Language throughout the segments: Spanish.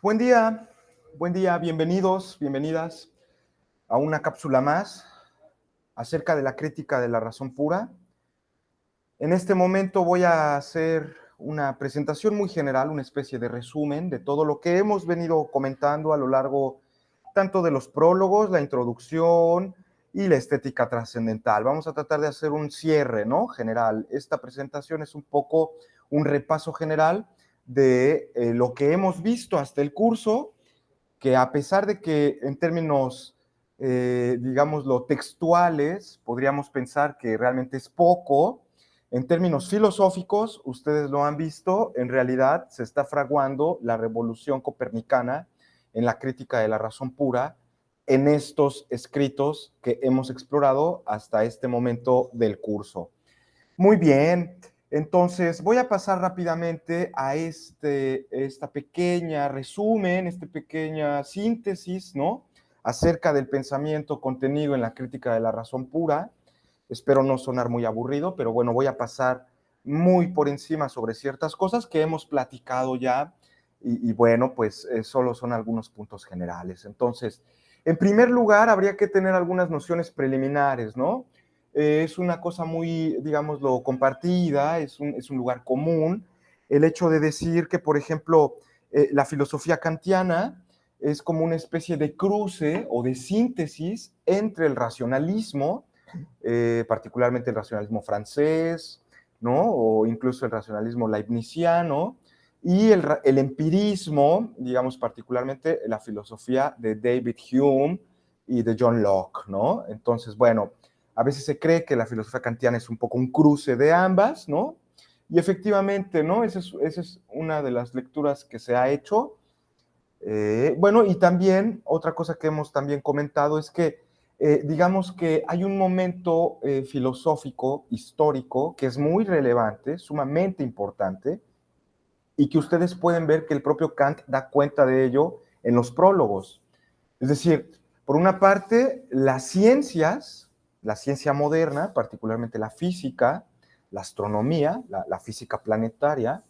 Buen día, buen día, bienvenidos, bienvenidas a una cápsula más acerca de la crítica de la razón pura. En este momento voy a hacer una presentación muy general, una especie de resumen de todo lo que hemos venido comentando a lo largo tanto de los prólogos, la introducción y la estética trascendental. Vamos a tratar de hacer un cierre, ¿no? General. Esta presentación es un poco un repaso general de lo que hemos visto hasta el curso, que a pesar de que en términos, digámoslo, textuales, podríamos pensar que realmente es poco, en términos filosóficos, ustedes lo han visto, en realidad se está fraguando la revolución copernicana en la crítica de la razón pura en estos escritos que hemos explorado hasta este momento del curso. Muy bien, entonces voy a pasar rápidamente a esta pequeña resumen, esta pequeña síntesis, ¿no? Acerca del pensamiento contenido en la crítica de la razón pura. Espero no sonar muy aburrido, pero bueno, voy a pasar muy por encima sobre ciertas cosas que hemos platicado ya y bueno, pues solo son algunos puntos generales. Entonces, en primer lugar, habría que tener algunas nociones preliminares, ¿no? Es una cosa muy, digámoslo, compartida, es un lugar común, el hecho de decir que, por ejemplo, la filosofía kantiana es como una especie de cruce o de síntesis entre el racionalismo, particularmente el racionalismo francés, ¿no? O incluso el racionalismo leibniziano, y el empirismo, digamos, particularmente la filosofía de David Hume y de John Locke, ¿no? Entonces, bueno, a veces se cree que la filosofía kantiana es un poco un cruce de ambas, ¿no? Y efectivamente, ¿no? Esa es una de las lecturas que se ha hecho. Bueno, y también otra cosa que hemos también comentado es que, digamos que hay un momento filosófico, histórico, que es muy relevante, sumamente importante, y que ustedes pueden ver que el propio Kant da cuenta de ello en los prólogos. Es decir, por una parte, las ciencias, la ciencia moderna, particularmente la física, la astronomía, la física planetaria,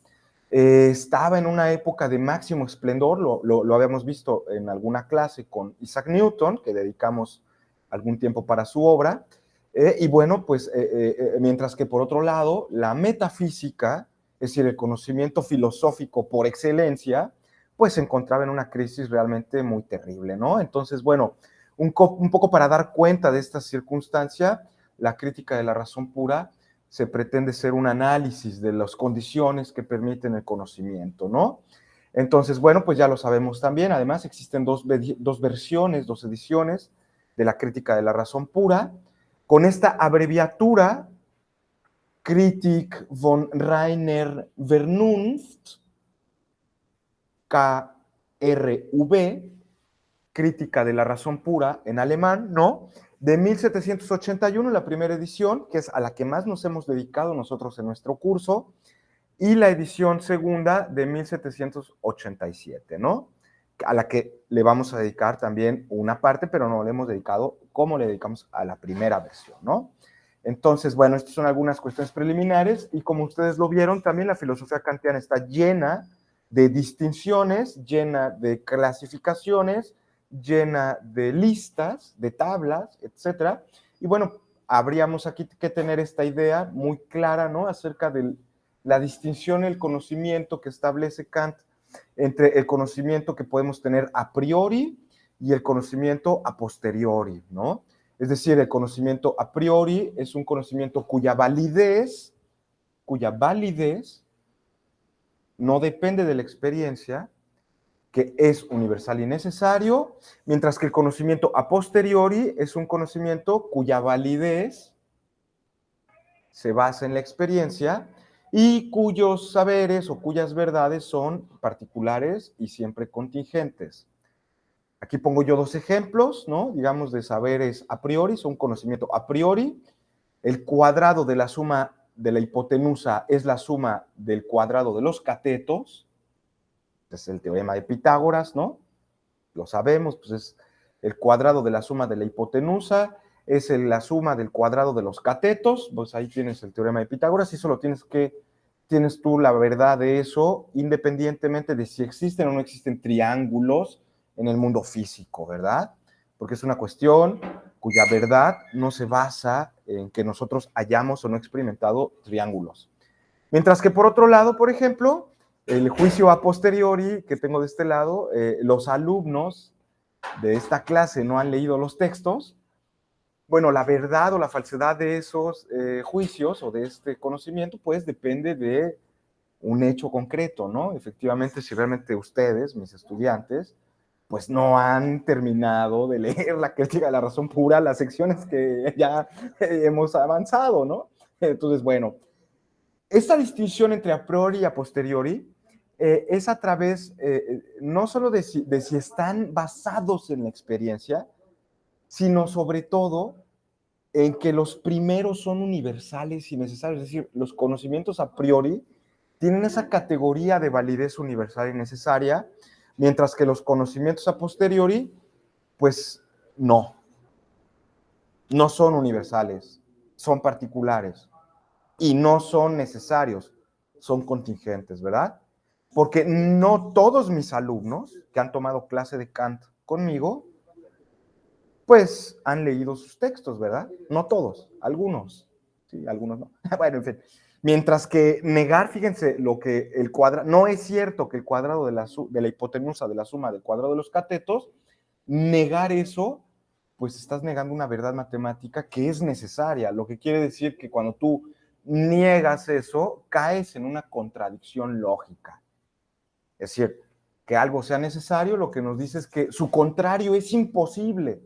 estaba en una época de máximo esplendor, lo habíamos visto en alguna clase con Isaac Newton, que dedicamos algún tiempo para su obra, y bueno, pues mientras que por otro lado, la metafísica, es decir, el conocimiento filosófico por excelencia, pues se encontraba en una crisis realmente muy terrible, ¿no? Entonces, bueno, un poco para dar cuenta de esta circunstancia, la crítica de la razón pura se pretende ser un análisis de las condiciones que permiten el conocimiento, ¿no? Entonces, bueno, pues ya lo sabemos también. Además, existen dos versiones, dos ediciones de la crítica de la razón pura, con esta abreviatura, Kritik von reiner Vernunft, KRV, Crítica de la Razón Pura en alemán, ¿no? De 1781, la primera edición, que es a la que más nos hemos dedicado nosotros en nuestro curso, y la edición segunda de 1787, ¿no? A la que le vamos a dedicar también una parte, pero no le hemos dedicado como le dedicamos a la primera versión, ¿no? Entonces, bueno, estas son algunas cuestiones preliminares y como ustedes lo vieron, también la filosofía kantiana está llena de distinciones, llena de clasificaciones, llena de listas, de tablas, etcétera. Y bueno, habríamos aquí que tener esta idea muy clara, ¿no? Acerca de la distinción, el conocimiento que establece Kant entre el conocimiento que podemos tener a priori y el conocimiento a posteriori, ¿no? Es decir, el conocimiento a priori es un conocimiento cuya validez no depende de la experiencia, que es universal y necesario, mientras que el conocimiento a posteriori es un conocimiento cuya validez se basa en la experiencia y cuyos saberes o cuyas verdades son particulares y siempre contingentes. Aquí pongo yo dos ejemplos, ¿no? Digamos, de saberes a priori, son conocimiento a priori. El cuadrado de la suma de la hipotenusa es la suma del cuadrado de los catetos. Es el teorema de Pitágoras, ¿no? Lo sabemos, pues es el cuadrado de la suma de la hipotenusa, es la suma del cuadrado de los catetos, pues ahí tienes el teorema de Pitágoras y solo tienes que tienes tú la verdad de eso, independientemente de si existen o no existen triángulos en el mundo físico, ¿verdad? Porque es una cuestión cuya verdad no se basa en que nosotros hayamos o no experimentado triángulos. Mientras que por otro lado, por ejemplo, el juicio a posteriori que tengo de este lado, los alumnos de esta clase no han leído los textos. Bueno, la verdad o la falsedad de esos juicios o de este conocimiento, pues depende de un hecho concreto, ¿no? Efectivamente, si realmente ustedes, mis estudiantes, pues no han terminado de leer la crítica de la razón pura, las secciones que ya hemos avanzado, ¿no? Entonces, bueno, esta distinción entre a priori y a posteriori es a través no solo de si están basados en la experiencia, sino sobre todo en que los primeros son universales y necesarios, es decir, los conocimientos a priori tienen esa categoría de validez universal y necesaria, mientras que los conocimientos a posteriori, pues no, no son universales, son particulares y no son necesarios, son contingentes, ¿verdad? Porque no todos mis alumnos que han tomado clase de Kant conmigo, pues han leído sus textos, ¿verdad? No todos, algunos, sí, algunos no. Bueno, en fin. Mientras que negar, fíjense, lo que el cuadrado, no es cierto que el cuadrado de la hipotenusa de la suma del cuadrado de los catetos, negar eso, pues estás negando una verdad matemática que es necesaria, lo que quiere decir que cuando tú niegas eso, caes en una contradicción lógica. Es decir, que algo sea necesario, lo que nos dice es que su contrario es imposible.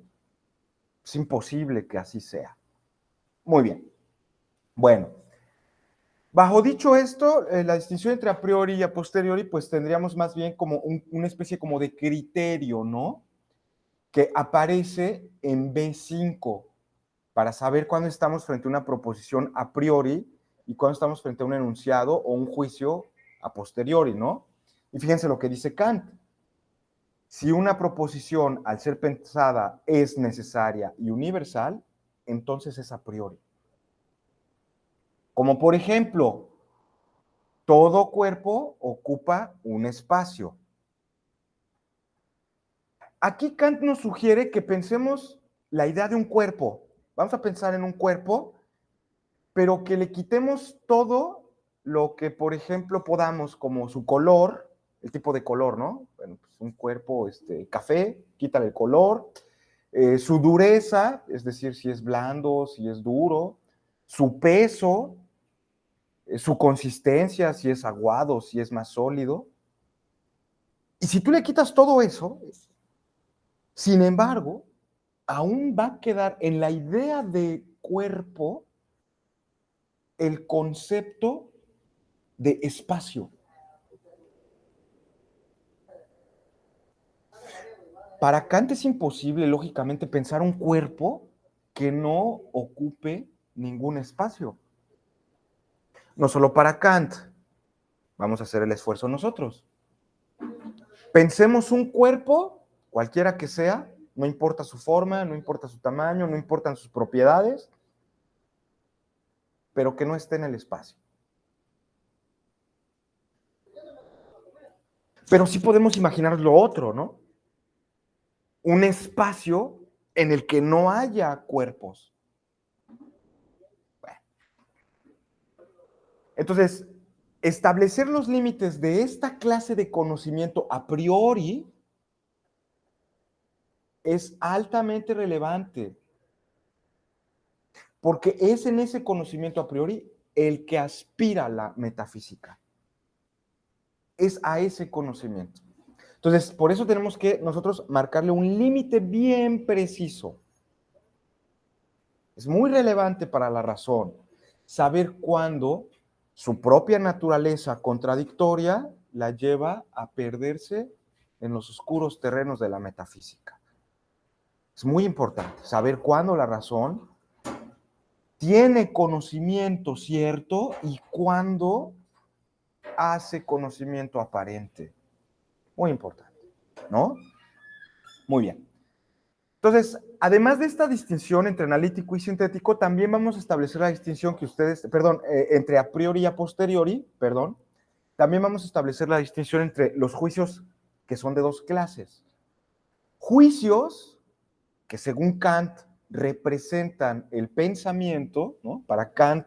Es imposible que así sea. Muy bien. Bueno, bajo dicho esto, la distinción entre a priori y a posteriori, pues tendríamos más bien como una especie como de criterio, ¿no? Que aparece en B5 para saber cuándo estamos frente a una proposición a priori y cuándo estamos frente a un enunciado o un juicio a posteriori, ¿no? Y fíjense lo que dice Kant. Si una proposición, al ser pensada, es necesaria y universal, entonces es a priori. Como por ejemplo, todo cuerpo ocupa un espacio. Aquí Kant nos sugiere que pensemos la idea de un cuerpo. Vamos a pensar en un cuerpo, pero que le quitemos todo lo que, por ejemplo, podamos, como su color, el tipo de color, ¿no? Bueno, pues un cuerpo café, quítale el color, su dureza, es decir, si es blando, si es duro, su peso, su consistencia, si es aguado, si es más sólido. Y si tú le quitas todo eso, sin embargo, aún va a quedar en la idea de cuerpo el concepto de espacio. Para Kant es imposible, lógicamente, pensar un cuerpo que no ocupe ningún espacio. No solo para Kant, vamos a hacer el esfuerzo nosotros. Pensemos un cuerpo, cualquiera que sea, no importa su forma, no importa su tamaño, no importan sus propiedades, pero que no esté en el espacio. Pero sí podemos imaginar lo otro, ¿no? Un espacio en el que no haya cuerpos. Bueno. Entonces, establecer los límites de esta clase de conocimiento a priori es altamente relevante, porque es en ese conocimiento a priori el que aspira a la metafísica. Es a ese conocimiento. Entonces, por eso tenemos que nosotros marcarle un límite bien preciso. Es muy relevante para la razón saber cuándo su propia naturaleza contradictoria la lleva a perderse en los oscuros terrenos de la metafísica. Es muy importante saber cuándo la razón tiene conocimiento cierto y cuándo hace conocimiento aparente. Muy importante, ¿no? Muy bien. Entonces, además de esta distinción entre analítico y sintético, también vamos a establecer la distinción que ustedes, perdón, entre a priori y a posteriori, perdón, también vamos a establecer la distinción entre los juicios que son de dos clases. Juicios que según Kant representan el pensamiento, ¿no? Para Kant,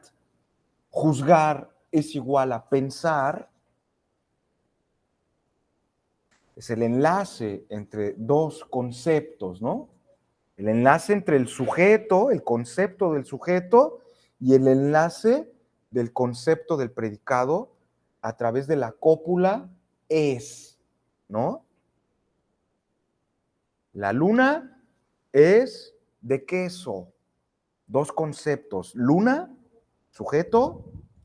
juzgar es igual a pensar, es el enlace entre dos conceptos, ¿no? El enlace entre el sujeto, el concepto del sujeto, y el enlace del concepto del predicado a través de la cópula es, ¿no? La luna es de queso. Dos conceptos, luna, sujeto,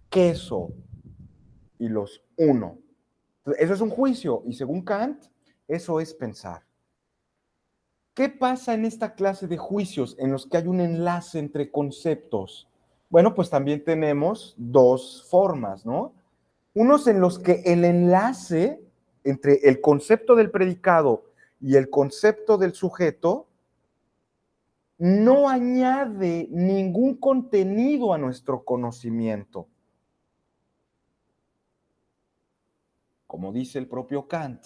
queso, y los uno. Eso es un juicio, y según Kant, eso es pensar. ¿Qué pasa en esta clase de juicios en los que hay un enlace entre conceptos? Bueno, pues también tenemos dos formas, ¿no? Unos en los que el enlace entre el concepto del predicado y el concepto del sujeto no añade ningún contenido a nuestro conocimiento. Como dice el propio Kant,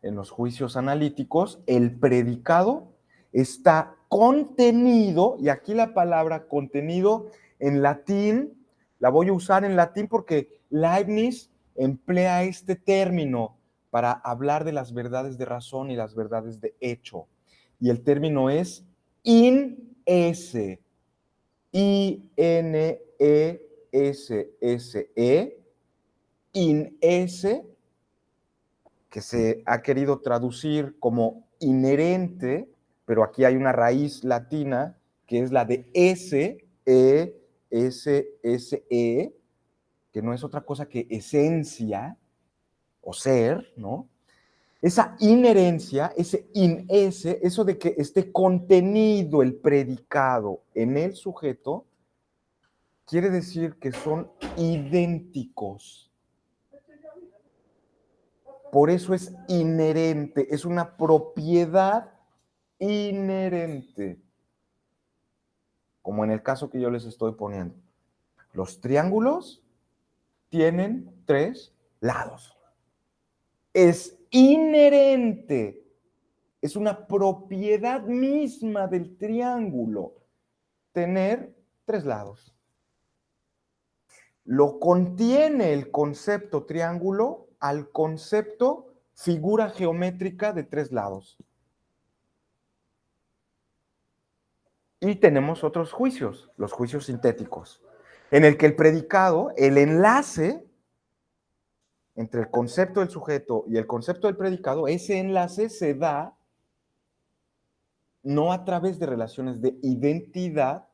en los juicios analíticos, el predicado está contenido, y aquí la palabra contenido en latín, la voy a usar en latín porque Leibniz emplea este término para hablar de las verdades de razón y las verdades de hecho. Y el término es in esse, I-N-E-S-S-E, in esse, que se ha querido traducir como inherente, pero aquí hay una raíz latina que es la de S, E, S, S, E, que no es otra cosa que esencia o ser, ¿no? Esa inherencia, ese in esse, eso de que esté contenido el predicado en el sujeto, quiere decir que son idénticos. Por eso es inherente, es una propiedad inherente, como en el caso que yo les estoy poniendo. Los triángulos tienen tres lados. Es inherente, es una propiedad misma del triángulo tener tres lados. Lo contiene el concepto triángulo al concepto figura geométrica de tres lados. Y tenemos otros juicios, los juicios sintéticos, en el que el predicado, el enlace entre el concepto del sujeto y el concepto del predicado, ese enlace se da no a través de relaciones de identidad,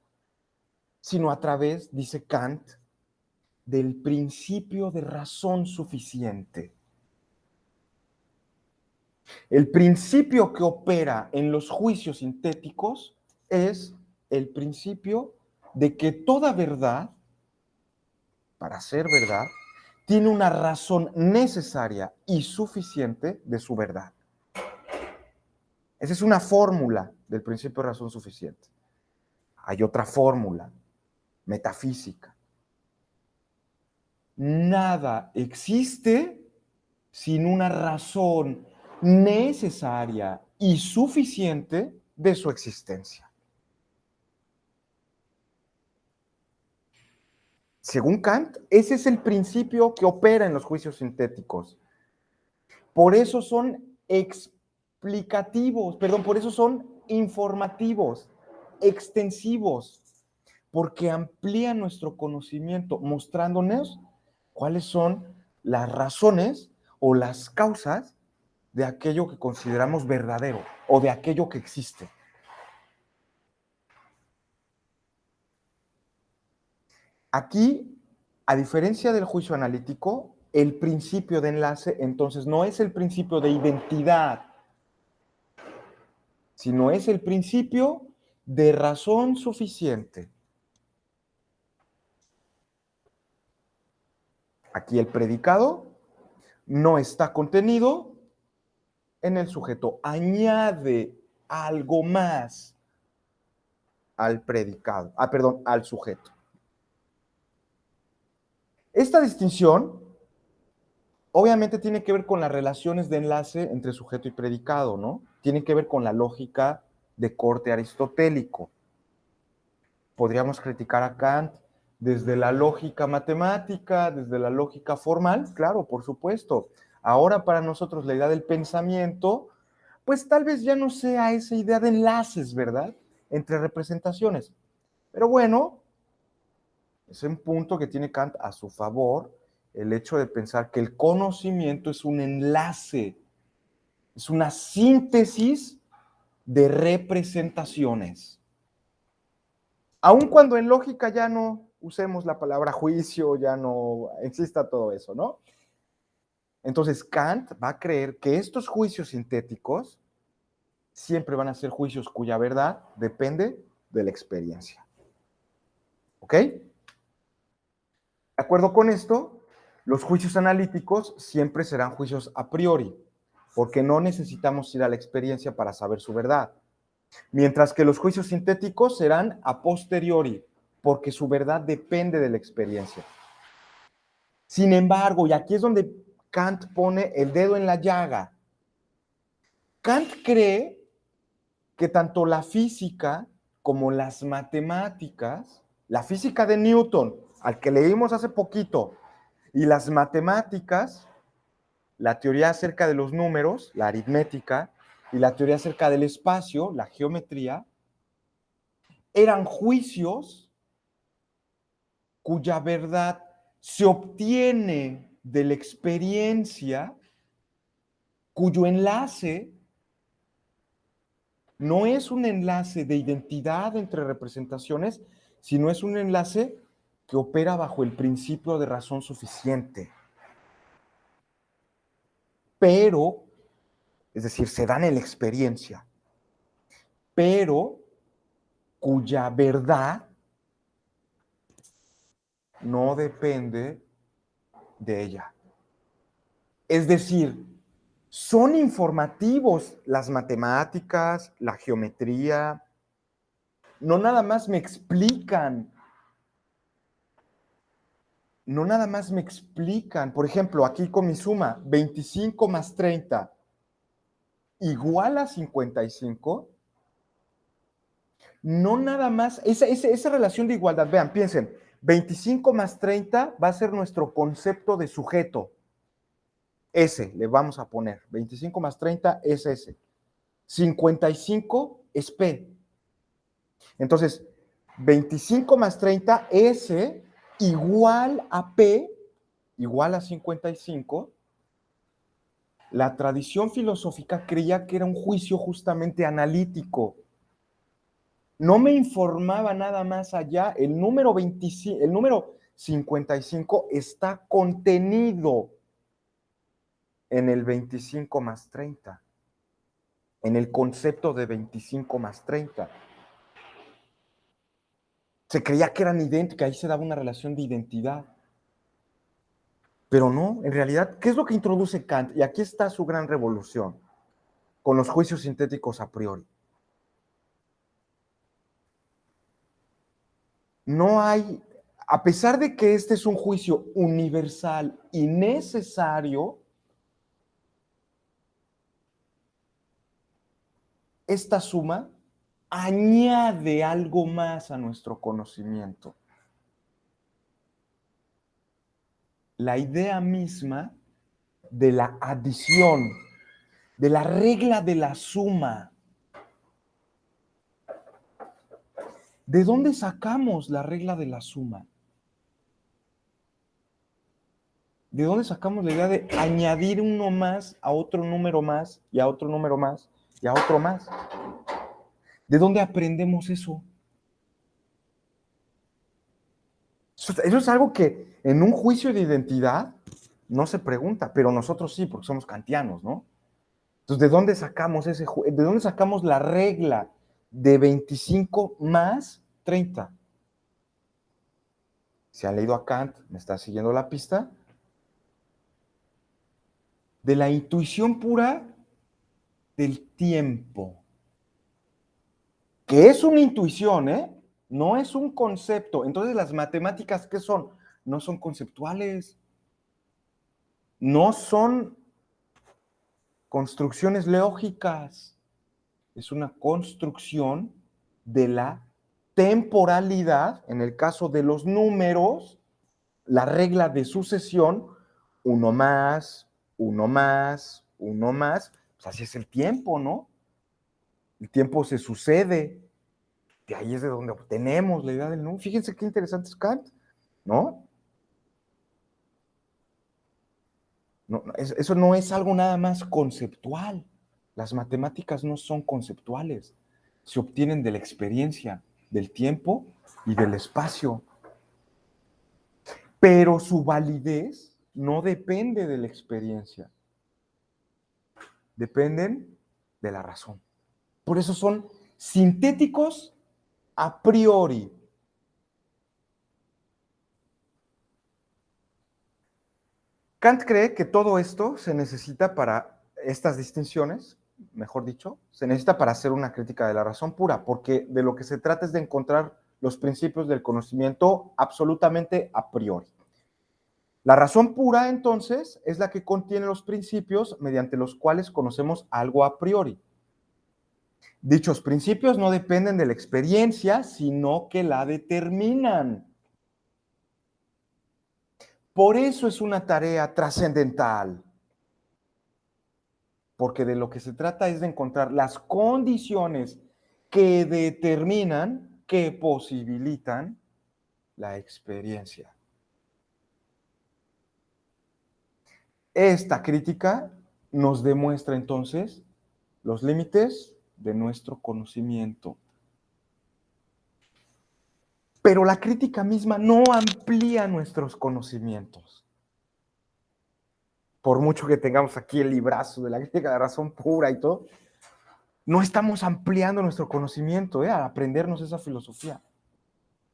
sino a través, dice Kant, del principio de razón suficiente. El principio que opera en los juicios sintéticos es el principio de que toda verdad, para ser verdad, tiene una razón necesaria y suficiente de su verdad. Esa es una fórmula del principio de razón suficiente. Hay otra fórmula metafísica. Nada existe sin una razón necesaria y suficiente de su existencia. Según Kant, ese es el principio que opera en los juicios sintéticos. Por eso son explicativos, perdón, por eso son informativos, extensivos, porque amplían nuestro conocimiento, mostrándonos cuáles son las razones o las causas de aquello que consideramos verdadero o de aquello que existe. Aquí, a diferencia del juicio analítico, el principio de enlace entonces no es el principio de identidad, sino es el principio de razón suficiente. Aquí el predicado no está contenido en el sujeto, añade algo más al predicado, perdón, al sujeto. Esta distinción obviamente tiene que ver con las relaciones de enlace entre sujeto y predicado, ¿no? Tiene que ver con la lógica de corte aristotélico. Podríamos criticar a Kant desde la lógica matemática, desde la lógica formal, claro, por supuesto. Ahora para nosotros la idea del pensamiento, pues tal vez ya no sea esa idea de enlaces, ¿verdad? Entre representaciones. Pero bueno, es un punto que tiene Kant a su favor, el hecho de pensar que el conocimiento es un enlace, es una síntesis de representaciones. Aun cuando en lógica ya no usemos la palabra juicio, ya no exista todo eso, ¿no? Entonces Kant va a creer que estos juicios sintéticos siempre van a ser juicios cuya verdad depende de la experiencia. ¿Ok? De acuerdo con esto, los juicios analíticos siempre serán juicios a priori, porque no necesitamos ir a la experiencia para saber su verdad. Mientras que los juicios sintéticos serán a posteriori, porque su verdad depende de la experiencia. Sin embargo, y aquí es donde Kant pone el dedo en la llaga, Kant cree que tanto la física como las matemáticas, la física de Newton, al que leímos hace poquito, y las matemáticas, la teoría acerca de los números, la aritmética, y la teoría acerca del espacio, la geometría, eran juicios cuya verdad se obtiene de la experiencia, cuyo enlace no es un enlace de identidad entre representaciones, sino es un enlace que opera bajo el principio de razón suficiente. Pero, es decir, se dan en la experiencia, pero cuya verdad no depende de ella. Es decir, son informativos las matemáticas, la geometría, no nada más me explican, por ejemplo, aquí con mi suma, 25 más 30 igual a 55, no nada más, esa relación de igualdad, vean, piensen, 25 más 30 va a ser nuestro concepto de sujeto. S le vamos a poner, 25 más 30 es S. 55 es P. Entonces, 25 más 30, S igual a P, igual a 55. La tradición filosófica creía que era un juicio justamente analítico. No me informaba nada más allá. El número 25, el número 55 está contenido en el 25 más 30, en el concepto de 25 más 30. Se creía que eran idénticas, ahí se daba una relación de identidad. Pero no, en realidad, ¿qué es lo que introduce Kant? Y aquí está su gran revolución con los juicios sintéticos a priori. No hay, a pesar de que este es un juicio universal y necesario, esta suma añade algo más a nuestro conocimiento. La idea misma de la adición, de la regla de la suma. ¿De dónde sacamos la regla de la suma? ¿De dónde sacamos la idea de añadir uno más a otro número más y a otro número más y a otro más? ¿De dónde aprendemos eso? Eso es algo que en un juicio de identidad no se pregunta, pero nosotros sí, porque somos kantianos, ¿no? Entonces, ¿de dónde sacamos de dónde sacamos la regla de 25 más 30? Si han leído a Kant, ¿me está siguiendo la pista? De la intuición pura del tiempo. que es una intuición, ¿eh? No es un concepto. Entonces, las matemáticas, ¿qué son? No son conceptuales, no son construcciones lógicas, es una construcción de la temporalidad, en el caso de los números, la regla de sucesión, uno más, uno más, uno más, pues así es el tiempo, ¿no? El tiempo se sucede, de ahí es de donde obtenemos la idea del número. Fíjense qué interesante es Kant, ¿no? Eso no es algo nada más conceptual. Las matemáticas no son conceptuales, se obtienen de la experiencia, del tiempo y del espacio. Pero su validez no depende de la experiencia, dependen de la razón. Por eso son sintéticos a priori. Kant cree que todo esto se necesita para estas distinciones, mejor dicho, se necesita para hacer una crítica de la razón pura, porque de lo que se trata es de encontrar los principios del conocimiento absolutamente a priori. La razón pura, entonces, es la que contiene los principios mediante los cuales conocemos algo a priori. Dichos principios no dependen de la experiencia, sino que la determinan. Por eso es una tarea trascendental, porque de lo que se trata es de encontrar las condiciones que determinan, que posibilitan la experiencia. Esta crítica nos demuestra entonces los límites de nuestro conocimiento. Pero la crítica misma no amplía nuestros conocimientos. Por mucho que tengamos aquí el librazo de la crítica de la razón pura y todo, no estamos ampliando nuestro conocimiento al aprendernos esa filosofía.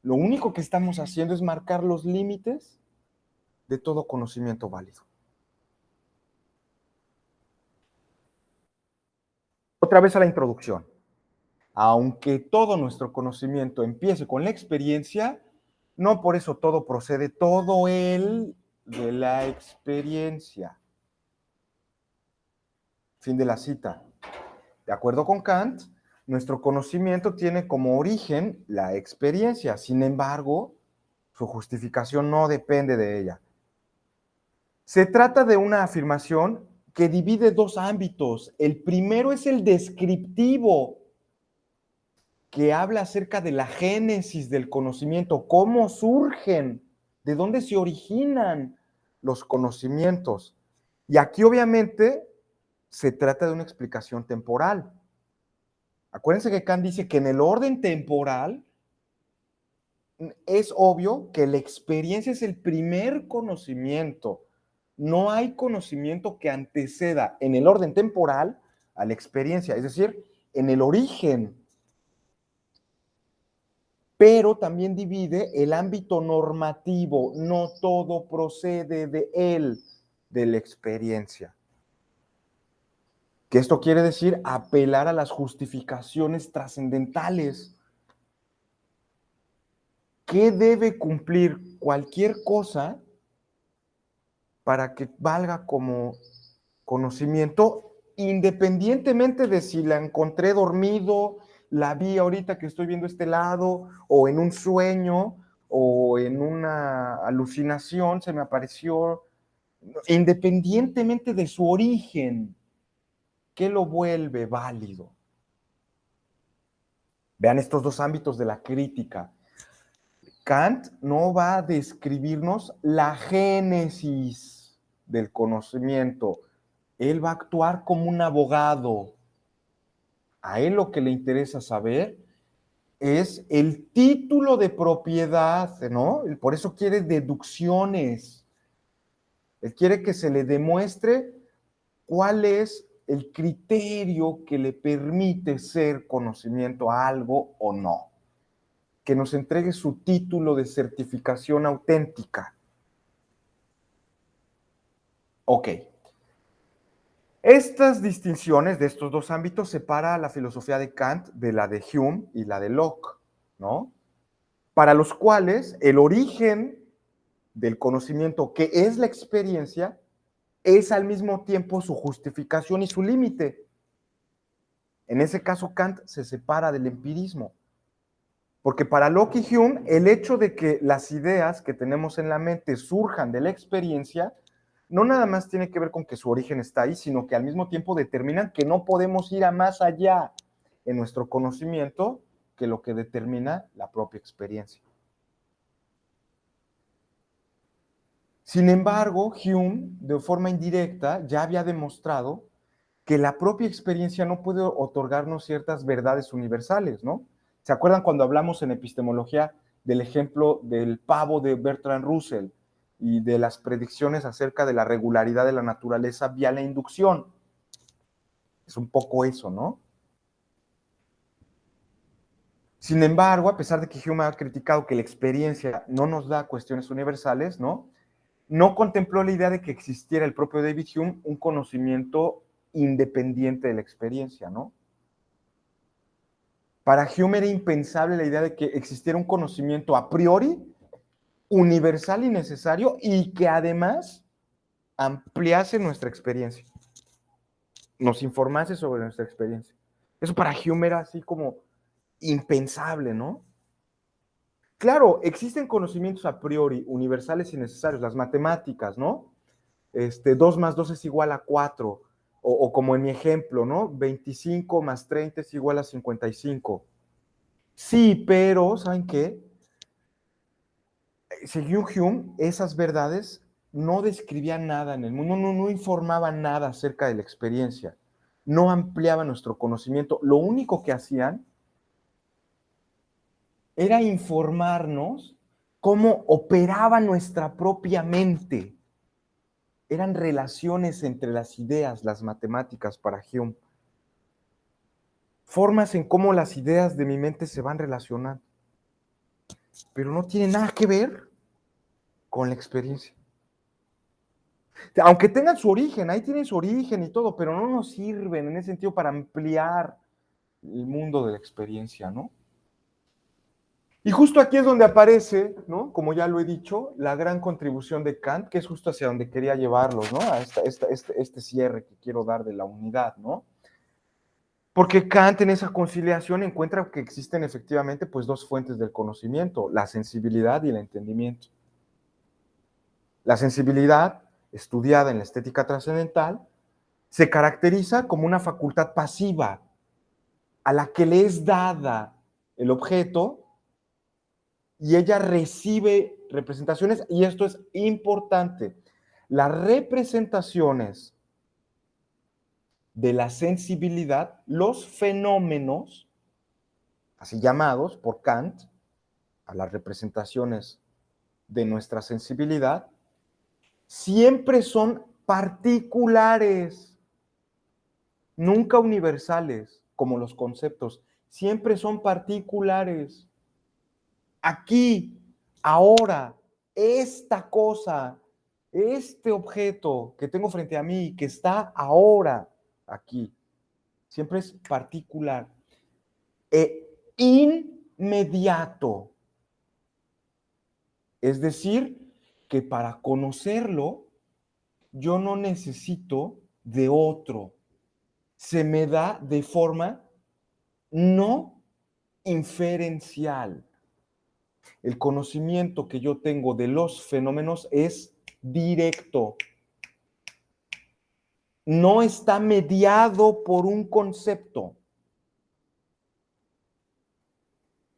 Lo único que estamos haciendo es marcar los límites de todo conocimiento válido. Otra vez a la introducción. Aunque todo nuestro conocimiento empiece con la experiencia, no por eso todo procede, todo él de la experiencia. Fin de la cita. De acuerdo con Kant, nuestro conocimiento tiene como origen la experiencia. Sin embargo, su justificación no depende de ella. Se trata de una afirmación que divide dos ámbitos. El primero es el descriptivo, que habla acerca de la génesis del conocimiento, cómo surgen, de dónde se originan los conocimientos. Y aquí obviamente se trata de una explicación temporal. Acuérdense que Kant dice que en el orden temporal es obvio que la experiencia es el primer conocimiento. No hay conocimiento que anteceda en el orden temporal a la experiencia, es decir, en el origen. Pero también divide el ámbito normativo. No todo procede de él, de la experiencia. Que esto quiere decir apelar a las justificaciones trascendentales. ¿Qué debe cumplir cualquier cosa para que valga como conocimiento, independientemente de si la encontré dormido, la vi ahorita que estoy viendo este lado, o en un sueño, o en una alucinación, se me apareció, independientemente de su origen? ¿Qué lo vuelve válido? Vean estos dos ámbitos de la crítica. Kant no va a describirnos la génesis del conocimiento. Él va a actuar como un abogado. A él lo que le interesa saber es el título de propiedad, ¿no? Por eso quiere deducciones. Él quiere que se le demuestre cuál es el criterio que le permite ser conocimiento a algo o no. Que nos entregue su título de certificación auténtica. Ok. Estas distinciones de estos dos ámbitos separa la filosofía de Kant de la de Hume y la de Locke, ¿no? Para los cuales el origen del conocimiento, que es la experiencia, es al mismo tiempo su justificación y su límite. En ese caso, Kant se separa del empirismo, porque para Locke y Hume, el hecho de que las ideas que tenemos en la mente surjan de la experiencia, no nada más tiene que ver con que su origen está ahí, sino que al mismo tiempo determinan que no podemos ir a más allá en nuestro conocimiento que lo que determina la propia experiencia. Sin embargo, Hume, de forma indirecta, ya había demostrado que la propia experiencia no puede otorgarnos ciertas verdades universales, ¿no? ¿Se acuerdan cuando hablamos en epistemología del ejemplo del pavo de Bertrand Russell y de las predicciones acerca de la regularidad de la naturaleza vía la inducción? Es un poco eso, ¿no? Sin embargo, a pesar de que Hume ha criticado que la experiencia no nos da cuestiones universales, ¿no? No contempló la idea de que existiera el propio David Hume un conocimiento independiente de la experiencia, ¿no? Para Hume era impensable la idea de que existiera un conocimiento a priori, universal y necesario, y que además ampliase nuestra experiencia, nos informase sobre nuestra experiencia. Eso para Hume era así como impensable, ¿no? Claro, existen conocimientos a priori, universales y necesarios, las matemáticas, ¿no? 2 más 2 es igual a 4, o como en mi ejemplo, ¿no? 25 más 30 es igual a 55. Sí, pero, ¿saben qué? Según Hume, esas verdades no describían nada en el mundo, no informaban nada acerca de la experiencia, no ampliaban nuestro conocimiento. Lo único que hacían era informarnos cómo operaba nuestra propia mente. Eran relaciones entre las ideas, las matemáticas para Hume. Formas en cómo las ideas de mi mente se van relacionando. Pero no tiene nada que ver con la experiencia. Aunque tengan su origen, ahí tienen su origen y todo, pero no nos sirven en ese sentido para ampliar el mundo de la experiencia, ¿no? Y justo aquí es donde aparece, ¿no? Como ya lo he dicho, la gran contribución de Kant, que es justo hacia donde quería llevarlos, ¿no? A este cierre que quiero dar de la unidad, ¿no? Porque Kant en esa conciliación encuentra que existen efectivamente pues dos fuentes del conocimiento, la sensibilidad y el entendimiento. La sensibilidad, estudiada en la estética trascendental, se caracteriza como una facultad pasiva a la que le es dada el objeto y ella recibe representaciones, y esto es importante, las representaciones de la sensibilidad, los fenómenos, así llamados por Kant, a las representaciones de nuestra sensibilidad, siempre son particulares, nunca universales, como los conceptos, siempre son particulares. Aquí, ahora, esta cosa, este objeto que tengo frente a mí, que está ahora aquí, siempre es particular e inmediato. Es decir, que para conocerlo, yo no necesito de otro. Se me da de forma no inferencial. El conocimiento que yo tengo de los fenómenos es directo. No está mediado por un concepto.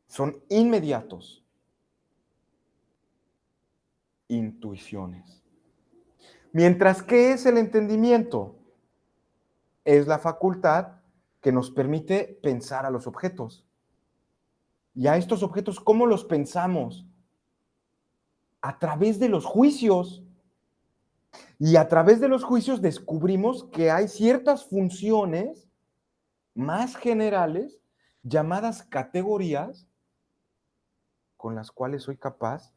Son inmediatos. Intuiciones. Mientras que es el entendimiento, es la facultad que nos permite pensar a los objetos. Y a estos objetos, ¿cómo los pensamos? A través de los juicios. Y a través de los juicios descubrimos que hay ciertas funciones más generales llamadas categorías con las cuales soy capaz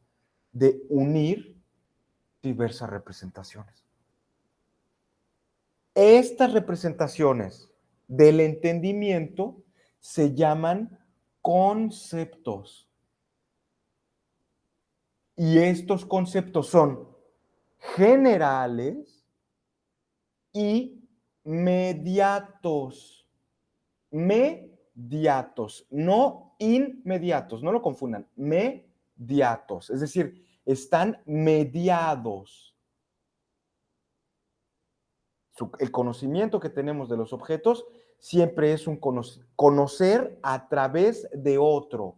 de unir diversas representaciones. Estas representaciones del entendimiento se llaman conceptos. Y estos conceptos son generales y mediatos. Mediatos, no inmediatos, no lo confundan. Mediatos, es decir, están mediados. El conocimiento que tenemos de los objetos siempre es un conocer a través de otro.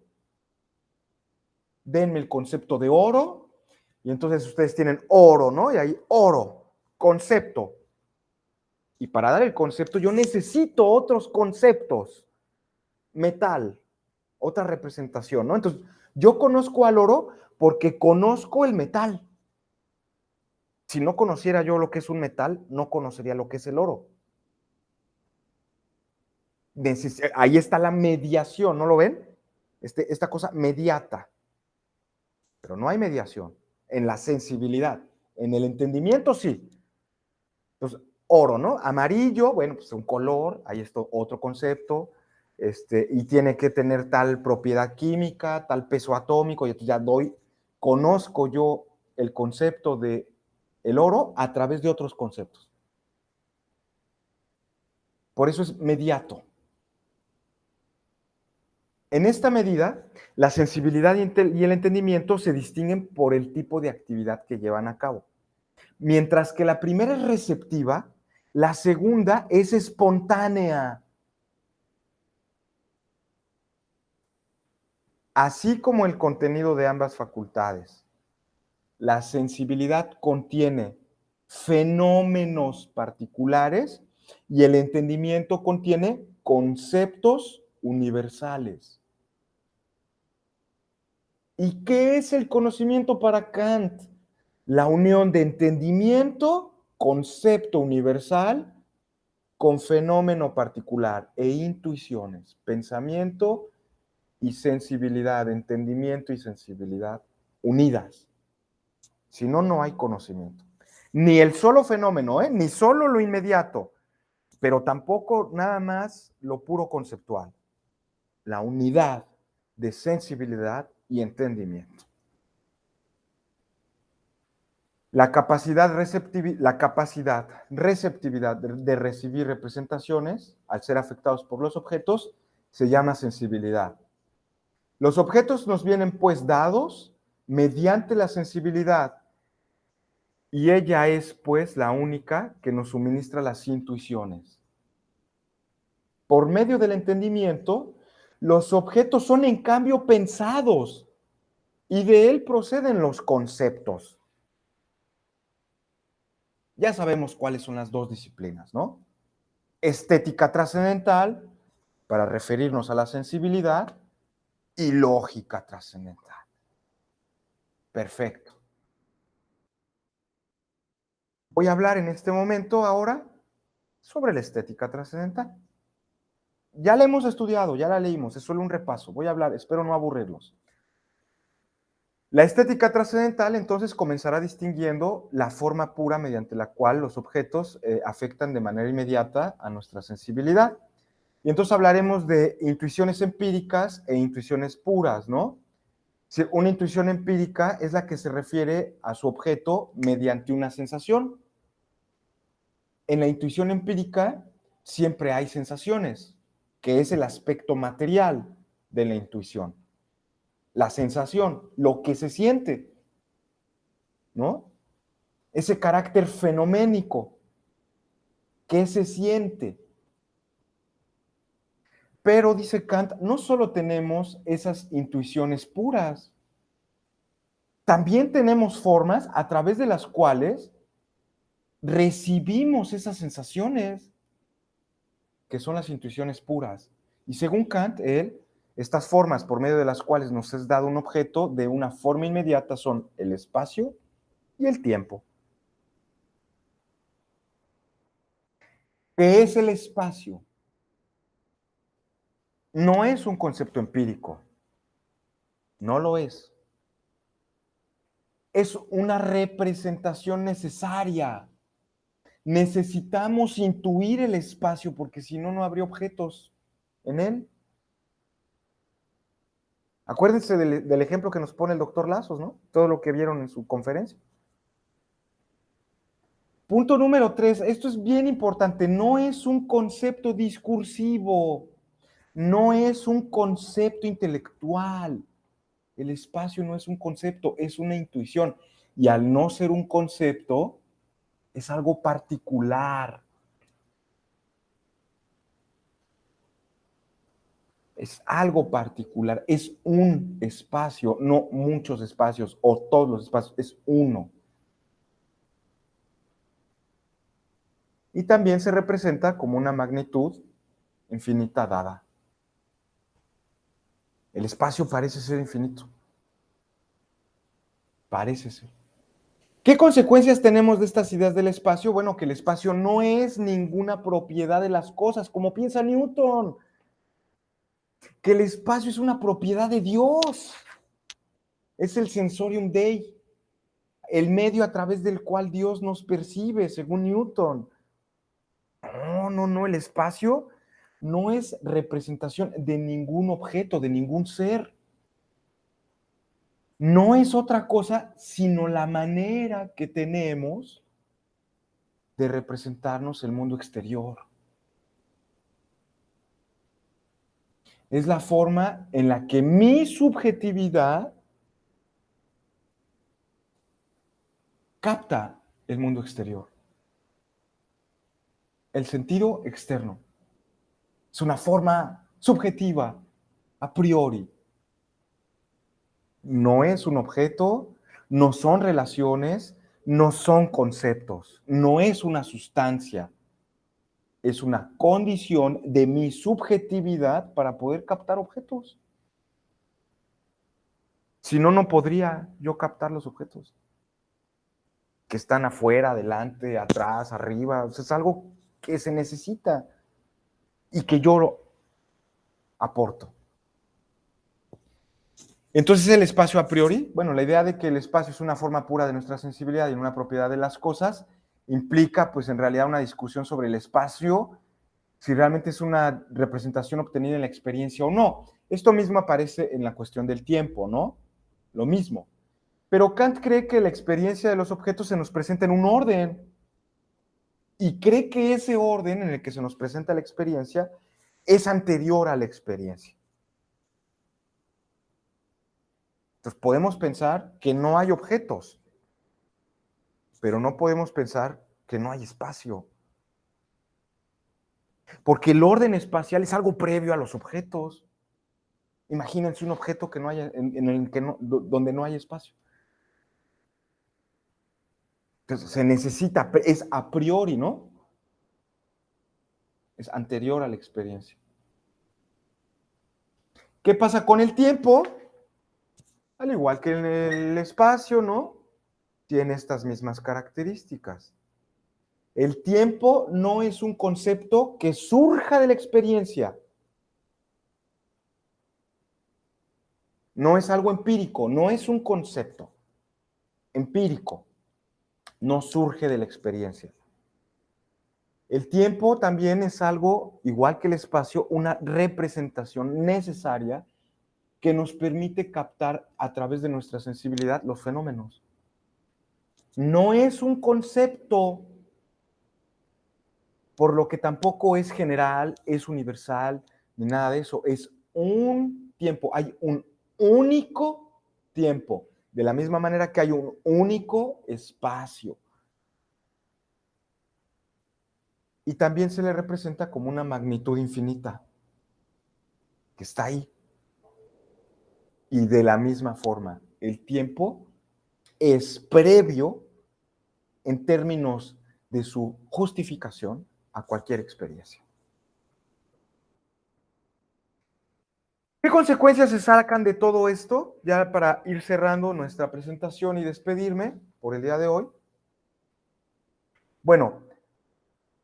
Denme el concepto de oro y entonces ustedes tienen oro, ¿no? Y ahí oro, concepto. Y para dar el concepto yo necesito otros conceptos. Metal, otra representación, ¿no? Entonces, yo conozco al oro porque conozco el metal. Si no conociera yo lo que es un metal, no conocería lo que es el oro. Ahí está la mediación, ¿no lo ven? Esta cosa mediata. Pero no hay mediación en la sensibilidad. En el entendimiento sí. Entonces, oro, ¿no? Amarillo, bueno, pues un color, ahí está otro concepto, y tiene que tener tal propiedad química, tal peso atómico, y entonces ya conozco yo el concepto de el oro a través de otros conceptos. Por eso es mediato. En esta medida, la sensibilidad y el entendimiento se distinguen por el tipo de actividad que llevan a cabo. Mientras que la primera es receptiva, la segunda es espontánea. Así como el contenido de ambas facultades. La sensibilidad contiene fenómenos particulares y el entendimiento contiene conceptos universales. ¿Y qué es el conocimiento para Kant? La unión de entendimiento, concepto universal, con fenómeno particular e intuiciones, pensamiento y sensibilidad, entendimiento y sensibilidad unidas. Si no, no hay conocimiento. Ni el solo fenómeno, ni solo lo inmediato, pero tampoco nada más lo puro conceptual. La unidad de sensibilidad y entendimiento. La capacidad receptividad de recibir representaciones, al ser afectados por los objetos, se llama sensibilidad. Los objetos nos vienen pues dados mediante la sensibilidad y ella es pues la única que nos suministra las intuiciones. Por medio del entendimiento, los objetos son en cambio pensados y de él proceden los conceptos. Ya sabemos cuáles son las dos disciplinas, ¿no? Estética trascendental, para referirnos a la sensibilidad, y lógica trascendental. Perfecto. Voy a hablar en este momento ahora sobre la estética trascendental. Ya la hemos estudiado, ya la leímos, es solo un repaso. Voy a hablar, espero no aburrirlos. La estética trascendental entonces comenzará distinguiendo la forma pura mediante la cual los objetos afectan de manera inmediata a nuestra sensibilidad. Y entonces hablaremos de intuiciones empíricas e intuiciones puras, ¿no? Si una intuición empírica es la que se refiere a su objeto mediante una sensación. En la intuición empírica siempre hay sensaciones, que es el aspecto material de la intuición. La sensación, lo que se siente, ¿no? Ese carácter fenoménico, ¿qué se siente? Pero, dice Kant, no solo tenemos esas intuiciones puras, también tenemos formas a través de las cuales recibimos esas sensaciones, que son las intuiciones puras. Y según Kant, estas formas por medio de las cuales nos es dado un objeto de una forma inmediata son el espacio y el tiempo. ¿Qué es el espacio? No es un concepto empírico, no lo es. Es una representación necesaria. Necesitamos intuir el espacio porque si no, no habría objetos en él. Acuérdense del ejemplo que nos pone el doctor Lazos, ¿no? Todo lo que vieron en su conferencia. Punto número 3, esto es bien importante, no es un concepto discursivo, no es un concepto intelectual. El espacio no es un concepto, es una intuición. Y al no ser un concepto, es algo particular. Es algo particular, es un espacio, no muchos espacios o todos los espacios, es uno. Y también se representa como una magnitud infinita dada. El espacio parece ser infinito. Parece ser. ¿Qué consecuencias tenemos de estas ideas del espacio? Bueno, que el espacio no es ninguna propiedad de las cosas, como piensa Newton. Que el espacio es una propiedad de Dios. Es el sensorium Dei, el medio a través del cual Dios nos percibe, según Newton. No, el espacio no es representación de ningún objeto, de ningún ser. No es otra cosa sino la manera que tenemos de representarnos el mundo exterior. Es la forma en la que mi subjetividad capta el mundo exterior. El sentido externo. Es una forma subjetiva, a priori. No es un objeto, no son relaciones, no son conceptos, no es una sustancia. Es una condición de mi subjetividad para poder captar objetos. Si no, no podría yo captar los objetos que están afuera, adelante, atrás, arriba. O sea, es algo que se necesita y que yo lo aporto. Entonces, el espacio a priori, bueno, la idea de que el espacio es una forma pura de nuestra sensibilidad y una propiedad de las cosas, implica, pues, en realidad una discusión sobre el espacio, si realmente es una representación obtenida en la experiencia o no. Esto mismo aparece en la cuestión del tiempo, ¿no? Lo mismo. Pero Kant cree que la experiencia de los objetos se nos presenta en un orden y cree que ese orden en el que se nos presenta la experiencia es anterior a la experiencia. Entonces podemos pensar que no hay objetos, pero no podemos pensar que no hay espacio. Porque el orden espacial es algo previo a los objetos. Imagínense un objeto que no haya, en el que no, donde no hay espacio. Entonces se necesita, es a priori, ¿no? Es anterior a la experiencia. ¿Qué pasa con el tiempo? Al igual que en el espacio, ¿no? Tiene estas mismas características. El tiempo no es un concepto que surja de la experiencia. No es algo empírico, no es un concepto empírico. No surge de la experiencia. El tiempo también es algo, igual que el espacio, una representación necesaria que nos permite captar a través de nuestra sensibilidad los fenómenos. No es un concepto, por lo que tampoco es general, es universal, ni nada de eso. Es un tiempo, hay un único tiempo, de la misma manera que hay un único espacio. Y también se le representa como una magnitud infinita, que está ahí. Y de la misma forma, el tiempo es previo en términos de su justificación a cualquier experiencia. ¿Qué consecuencias se sacan de todo esto? Ya para ir cerrando nuestra presentación y despedirme por el día de hoy. Bueno,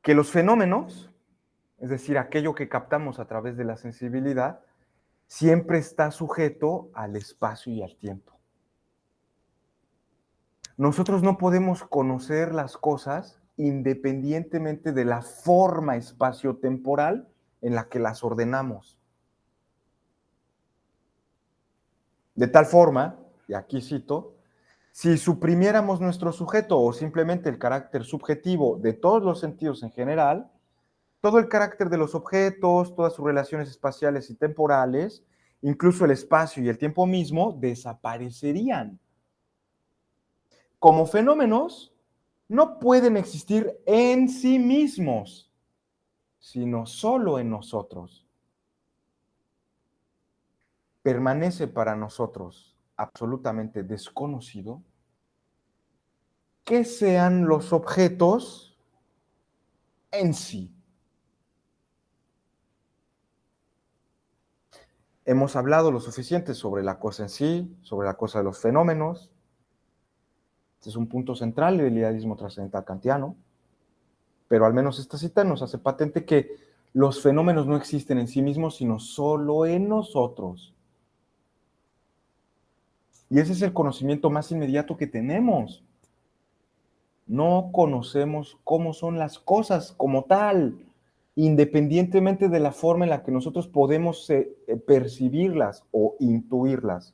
que los fenómenos, es decir, aquello que captamos a través de la sensibilidad, siempre está sujeto al espacio y al tiempo. Nosotros no podemos conocer las cosas independientemente de la forma espaciotemporal en la que las ordenamos. De tal forma, y aquí cito, si suprimiéramos nuestro sujeto o simplemente el carácter subjetivo de todos los sentidos en general, todo el carácter de los objetos, todas sus relaciones espaciales y temporales, incluso el espacio y el tiempo mismo, desaparecerían. Como fenómenos, no pueden existir en sí mismos, sino solo en nosotros. Permanece para nosotros absolutamente desconocido que sean los objetos en sí. Hemos hablado lo suficiente sobre la cosa en sí, sobre la cosa de los fenómenos. Este es un punto central del idealismo trascendental kantiano, pero al menos esta cita nos hace patente que los fenómenos no existen en sí mismos, sino solo en nosotros. Y ese es el conocimiento más inmediato que tenemos. No conocemos cómo son las cosas como tal, independientemente de la forma en la que nosotros podemos percibirlas o intuirlas.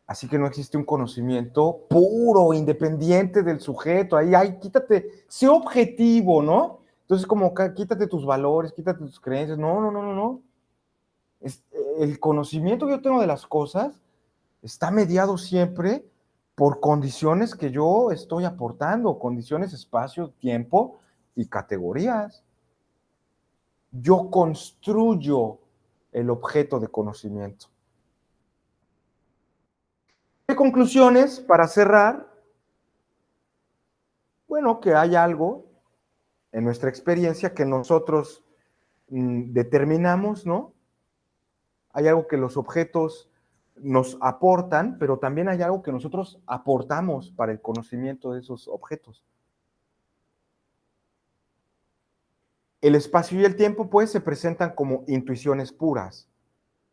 Así que no existe un conocimiento puro, independiente del sujeto. Ahí, quítate, sé objetivo, ¿no? Entonces, como quítate tus valores, quítate tus creencias. No, no, no, no, no. El conocimiento que yo tengo de las cosas está mediado siempre por condiciones que yo estoy aportando, condiciones, espacio, tiempo y categorías. Yo construyo el objeto de conocimiento. ¿Qué conclusiones para cerrar? Bueno, que hay algo en nuestra experiencia que nosotros determinamos, ¿no? Hay algo que los objetos nos aportan, pero también hay algo que nosotros aportamos para el conocimiento de esos objetos. El espacio y el tiempo, pues, se presentan como intuiciones puras,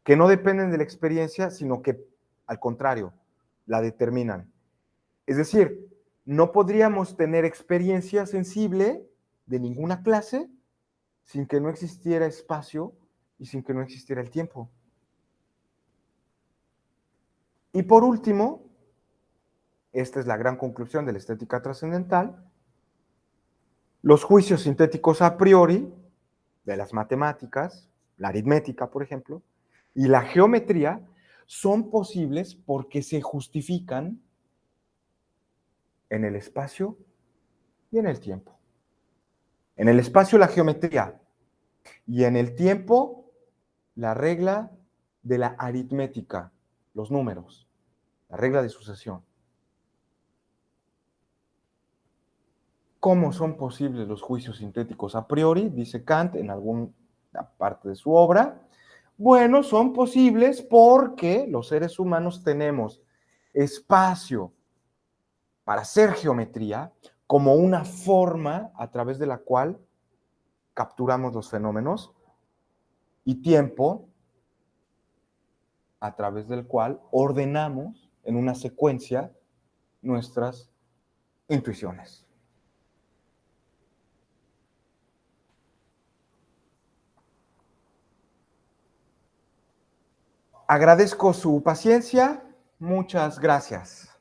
que no dependen de la experiencia, sino que, al contrario, la determinan. Es decir, no podríamos tener experiencia sensible de ninguna clase sin que no existiera espacio y sin que no existiera el tiempo. Y por último, esta es la gran conclusión de la estética trascendental, los juicios sintéticos a priori de las matemáticas, la aritmética, por ejemplo, y la geometría son posibles porque se justifican en el espacio y en el tiempo. En el espacio la geometría y en el tiempo la regla de la aritmética, los números, la regla de sucesión. ¿Cómo son posibles los juicios sintéticos a priori? Dice Kant en alguna parte de su obra. Bueno, son posibles porque los seres humanos tenemos espacio para hacer geometría como una forma a través de la cual capturamos los fenómenos y tiempo a través del cual ordenamos en una secuencia nuestras intuiciones. Agradezco su paciencia. Muchas gracias.